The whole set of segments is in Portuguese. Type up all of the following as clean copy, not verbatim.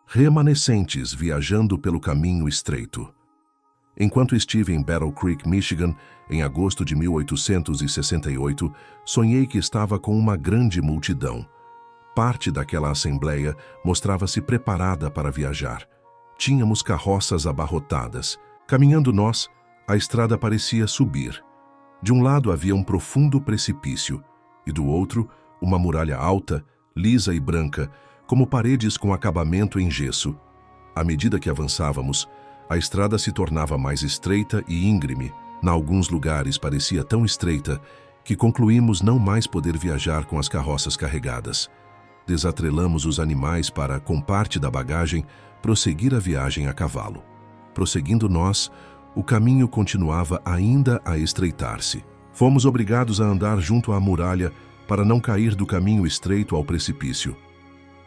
Remanescentes viajando pelo caminho estreito. Enquanto estive em Battle Creek, Michigan, em agosto de 1868, sonhei que estava com uma grande multidão. Parte daquela assembleia mostrava-se preparada para viajar. Tínhamos carroças abarrotadas. Caminhando nós, a estrada parecia subir. De um lado havia um profundo precipício, e do outro, uma muralha alta, lisa e branca, como paredes com acabamento em gesso. À medida que avançávamos, a estrada se tornava mais estreita e íngreme. Em alguns lugares parecia tão estreita que concluímos não mais poder viajar com as carroças carregadas. Desatrelamos os animais para, com parte da bagagem, prosseguir a viagem a cavalo. Prosseguindo nós, o caminho continuava ainda a estreitar-se. Fomos obrigados a andar junto à muralha para não cair do caminho estreito ao precipício.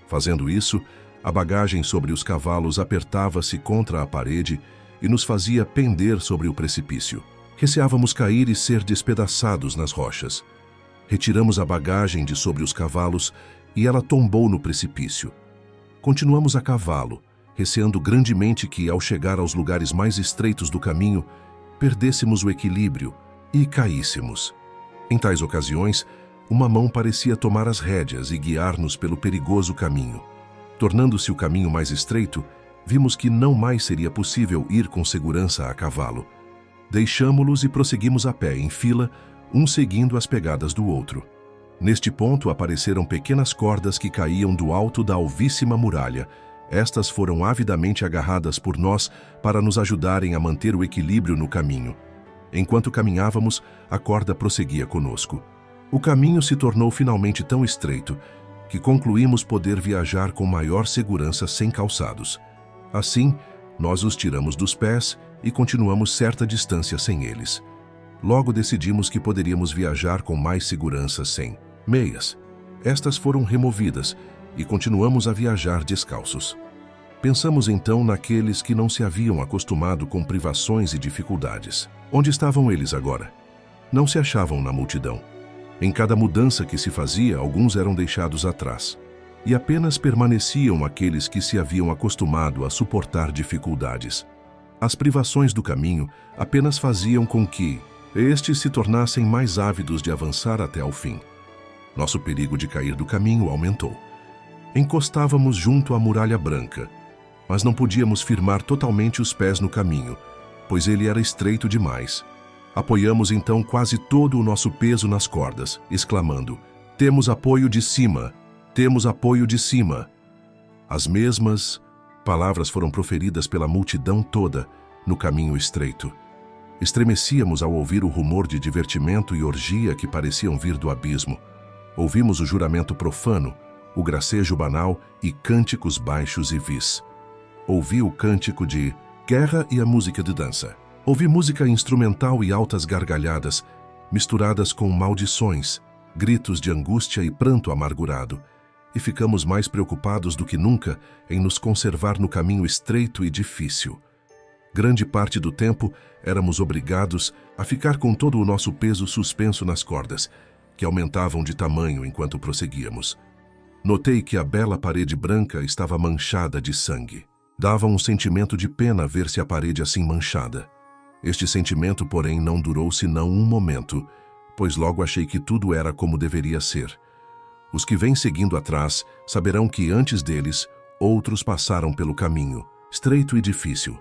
Fazendo isso, a bagagem sobre os cavalos apertava-se contra a parede e nos fazia pender sobre o precipício. Receávamos cair e ser despedaçados nas rochas. Retiramos a bagagem de sobre os cavalos e ela tombou no precipício. Continuamos a cavalo, receando grandemente que, ao chegar aos lugares mais estreitos do caminho, perdêssemos o equilíbrio e caíssemos. Em tais ocasiões, uma mão parecia tomar as rédeas e guiar-nos pelo perigoso caminho. Tornando-se o caminho mais estreito, vimos que não mais seria possível ir com segurança a cavalo. Deixamo-los e prosseguimos a pé, em fila, um seguindo as pegadas do outro. Neste ponto apareceram pequenas cordas que caíam do alto da alvíssima muralha. Estas foram avidamente agarradas por nós para nos ajudarem a manter o equilíbrio no caminho. Enquanto caminhávamos, a corda prosseguia conosco. O caminho se tornou finalmente tão estreito que concluímos poder viajar com maior segurança sem calçados. Assim, nós os tiramos dos pés e continuamos certa distância sem eles. Logo decidimos que poderíamos viajar com mais segurança sem meias. Estas foram removidas e continuamos a viajar descalços. Pensamos então naqueles que não se haviam acostumado com privações e dificuldades. Onde estavam eles agora? Não se achavam na multidão. Em cada mudança que se fazia, alguns eram deixados atrás. E apenas permaneciam aqueles que se haviam acostumado a suportar dificuldades. As privações do caminho apenas faziam com que estes se tornassem mais ávidos de avançar até ao fim. Nosso perigo de cair do caminho aumentou. Encostávamos junto à muralha branca, mas não podíamos firmar totalmente os pés no caminho, pois ele era estreito demais. Apoiamos então quase todo o nosso peso nas cordas, exclamando: "Temos apoio de cima! Temos apoio de cima!" As mesmas palavras foram proferidas pela multidão toda no caminho estreito. Estremecíamos ao ouvir o rumor de divertimento e orgia que pareciam vir do abismo. Ouvimos o juramento profano, o gracejo banal e cânticos baixos e vis. Ouvi o cântico de guerra e a música de dança. Ouvi música instrumental e altas gargalhadas, misturadas com maldições, gritos de angústia e pranto amargurado, e ficamos mais preocupados do que nunca em nos conservar no caminho estreito e difícil. Grande parte do tempo éramos obrigados a ficar com todo o nosso peso suspenso nas cordas, que aumentavam de tamanho enquanto prosseguíamos. Notei que a bela parede branca estava manchada de sangue. Dava um sentimento de pena ver-se a parede assim manchada. Este sentimento, porém, não durou senão um momento, pois logo achei que tudo era como deveria ser. Os que vêm seguindo atrás saberão que antes deles, outros passaram pelo caminho, estreito e difícil,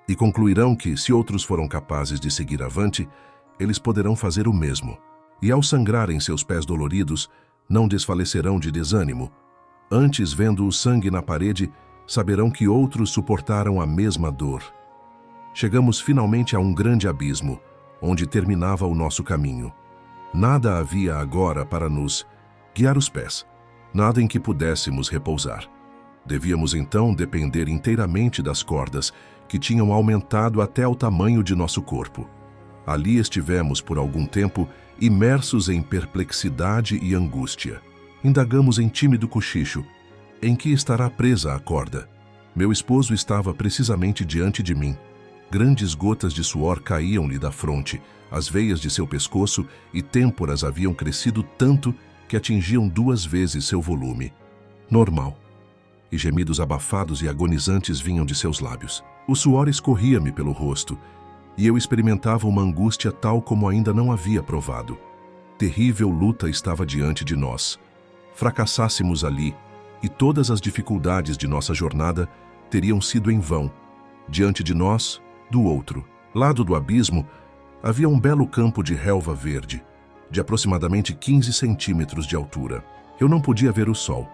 e concluirão que, se outros foram capazes de seguir avante, eles poderão fazer o mesmo. E ao sangrarem seus pés doloridos, não desfalecerão de desânimo. Antes, vendo o sangue na parede, saberão que outros suportaram a mesma dor. Chegamos finalmente a um grande abismo, onde terminava o nosso caminho. Nada havia agora para nos guiar os pés, nada em que pudéssemos repousar. Devíamos então depender inteiramente das cordas, que tinham aumentado até o tamanho de nosso corpo. Ali estivemos por algum tempo, imersos em perplexidade e angústia. Indagamos em tímido cochicho: em que estará presa a corda? Meu esposo estava precisamente diante de mim. Grandes gotas de suor caíam-lhe da fronte, as veias de seu pescoço e têmporas haviam crescido tanto que atingiam 2 vezes seu volume. Normal. e gemidos abafados e agonizantes vinham de seus lábios. O suor escorria-me pelo rosto, e eu experimentava uma angústia tal como ainda não havia provado. Terrível luta estava diante de nós. Fracassássemos ali, e todas as dificuldades de nossa jornada teriam sido em vão. Diante de nós, do outro lado do abismo, havia um belo campo de relva verde, de aproximadamente 15 centímetros de altura. Eu não podia ver o sol,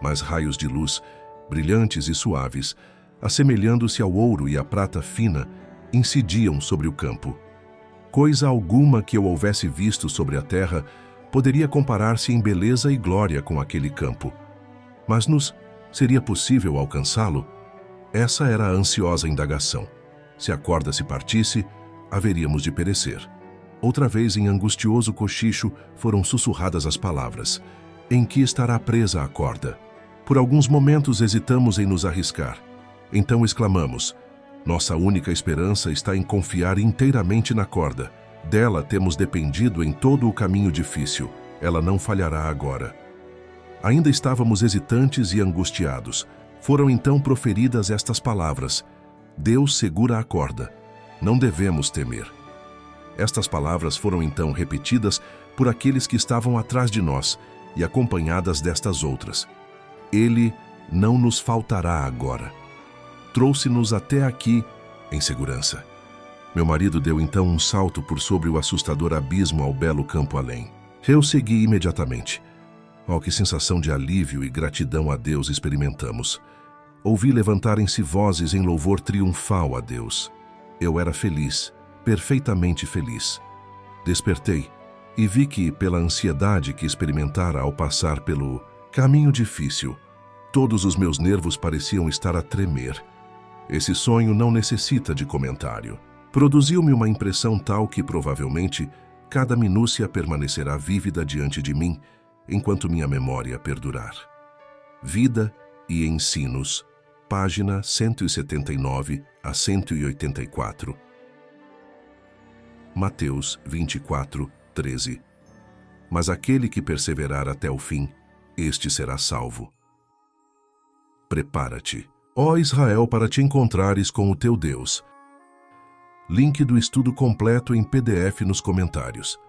mas raios de luz, brilhantes e suaves, assemelhando-se ao ouro e à prata fina, incidiam sobre o campo. Coisa alguma que eu houvesse visto sobre a terra poderia comparar-se em beleza e glória com aquele campo. Mas nos seria possível alcançá-lo? Essa era a ansiosa indagação. Se a corda se partisse, haveríamos de perecer. Outra vez, em angustioso cochicho, foram sussurradas as palavras: em que estará presa a corda? Por alguns momentos hesitamos em nos arriscar. Então exclamamos: nossa única esperança está em confiar inteiramente na corda. Dela temos dependido em todo o caminho difícil. Ela não falhará agora. Ainda estávamos hesitantes e angustiados. Foram então proferidas estas palavras: Deus segura a corda. Não devemos temer. Estas palavras foram então repetidas por aqueles que estavam atrás de nós e acompanhadas destas outras: Ele não nos faltará agora. Trouxe-nos até aqui em segurança. Meu marido deu então um salto por sobre o assustador abismo ao belo campo além. Eu segui imediatamente. Oh, que sensação de alívio e gratidão a Deus experimentamos. Ouvi levantarem-se vozes em louvor triunfal a Deus. Eu era feliz, perfeitamente feliz. Despertei e vi que, pela ansiedade que experimentara ao passar pelo caminho difícil, todos os meus nervos pareciam estar a tremer. Esse sonho não necessita de comentário. Produziu-me uma impressão tal que, provavelmente, cada minúcia permanecerá vívida diante de mim enquanto minha memória perdurar. Vida e Ensinos, página 179 a 184. Mateus 24, 13. Mas aquele que perseverar até o fim, este será salvo. Prepara-te, ó Israel, para te encontrares com o teu Deus. Link do estudo completo em PDF nos comentários.